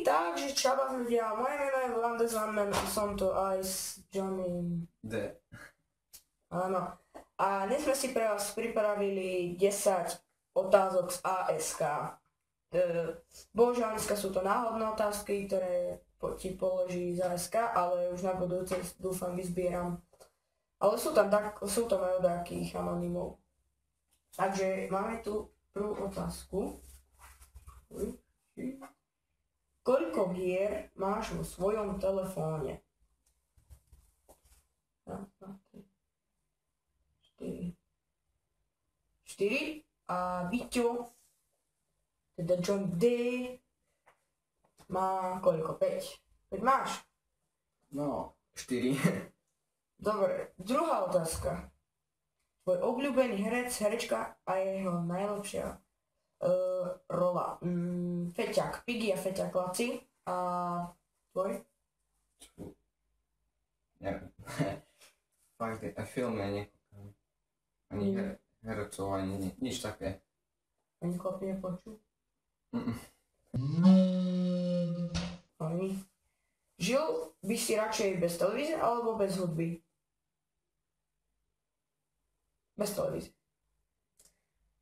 Takže čaba ľudia, moje meno je Vlandes Vanman a som tu aj s Johnnym. Áno. A dnes sme si pre vás pripravili 10 otázok z ASK. Bohužiaľ, dneska sú to náhodné otázky, ktoré ti položí z ASK, ale už na budúce dúfam vyzbieram. Ale sú tam aj od takých anonymov. Takže máme tu prvú otázku. Koľko hier máš vo svojom telefóne? 4. A Vyťo, teda John D, má koľko? 5. 5 máš? No, 4. Dobre, druhá otázka. Tvoj obľúbený herec, herečka a jeho najlepšia rola. Feťák, Piggy a Feťák Laci. A tvoj? Neviem. Fakt, aj filmy nekúkam. Ani herecov, ani nič také. Ani chlapi nepočuť? Ani. Žil by si radšej bez televízie alebo bez hudby? Bez televízie.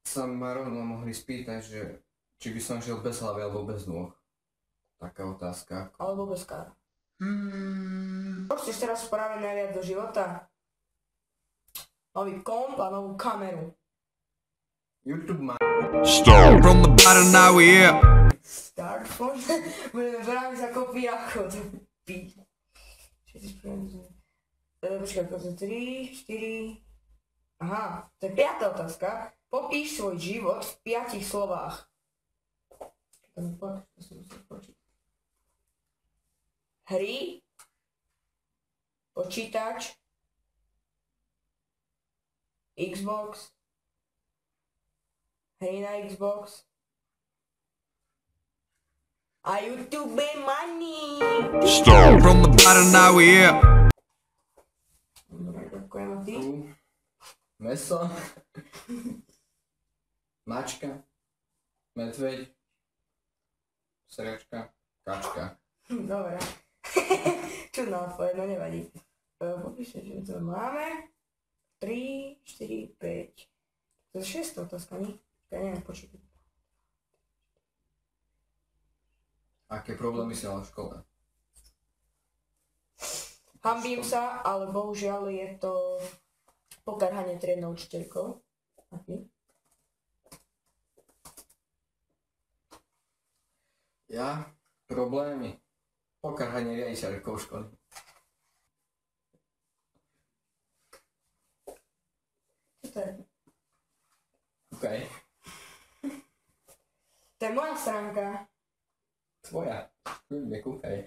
Sa ma rovno mohli spýtať, že či by som žil bez hlavy alebo bez nôh. Taká otázka. Alebo bez kára. Čo chceš teraz spraviť najviac do života? Nový komp a novú kameru. YouTube má... Start from the bottom, now we here. Start from... Budeme brať za kopíracho. Počkaj, to je 3, 4... Aha, to je 5. otázka. Popíš svoj život v 5 slovách. Hry, počítač, Xbox, hry na Xbox a YouTube money. Start from the bottom, now we here. Dobre, ďakujem a ty. Meso. Mačka. Medveď. Sračka. Kačka. Dobre. Čudná odpoveď, no nevadí. Popíšte, že to máme. 3, 4, 5. To je 6. otázka, nie? Ja neviem počítať. Aké problémy si mal v škole? Hanbím sa, ale bohužiaľ je to pokarhanie triednou učiteľkou. A ty? Ja? Problémy? Pokarhanie riaditeľkou školy. Čo to je? OK. To je moja stránka. Tvoja. Nekúkaj.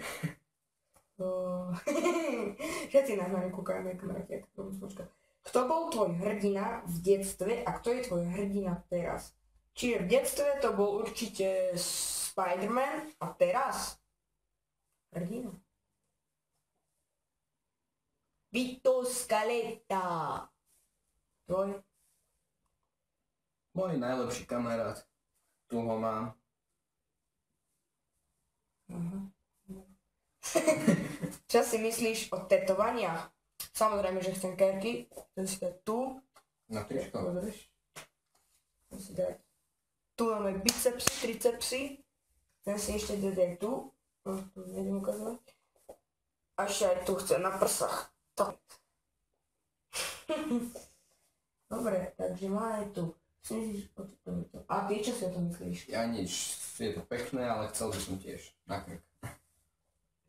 Všetci na mňa nekúkajme, kamaráti, ako to počkať. Kto bol tvoj hrdina v detstve a kto je tvoj hrdina teraz? Čiže v detstve to bol určite Spider-Man a teraz? Hrdina. Vito Scaletta. Tvoj? Môj najlepší kamarát. Tu ho mám. Čo si myslíš o tetovaniach? Samozrejme, že chcem kerky. Chcem si dať tu. Na tričko. Chcem si dať. Tu máme bicepsy, tricepsy. Chcem si ešte dať aj tu. Tu nejdem ukazovať. A ešte aj tu chcem na prsách. To. Dobre, takže máme tu. A ty čo si o tom myslíš? Ja nič. Je to pekné, ale chcel by som tiež. Na krk.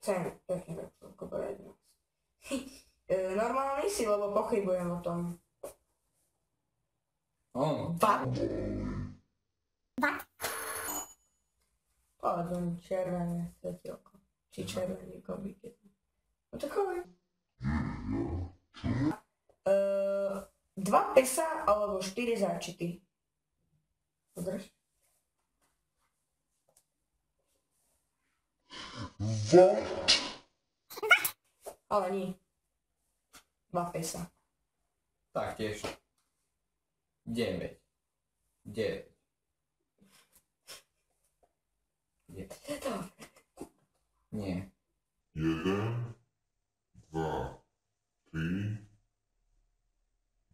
Chcem pekne tak povedať. Normálny si, lebo pochybujem o tom. What? Povedom červené svetielko. Či červený kobík. No tak hovor. 2 pesa alebo 4 záčity. Podrž. Ale nie. 2 pesa. Tak tiež. 9. 9. Nie. 1, 2, 3,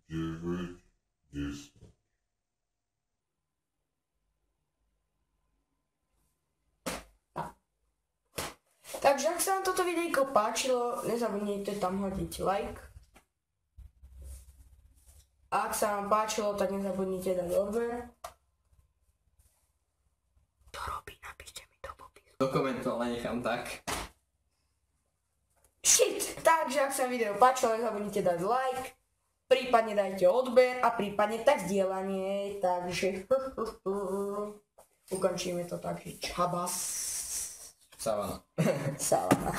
9, 10. Takže ak sa vám toto videjko páčilo, nezabudnite tam hodiť like. A ak sa vám páčilo, tak nezabudnite dať odber. To robí, napíšte mi do popisu. Do komentu ale nechám tak. Shit! Takže ak sa video páčilo, nezabudnite dať like. Prípadne dajte odber a prípadne tak zdieľanie. Takže ukončíme to tak, že čabas. Savana. Savana.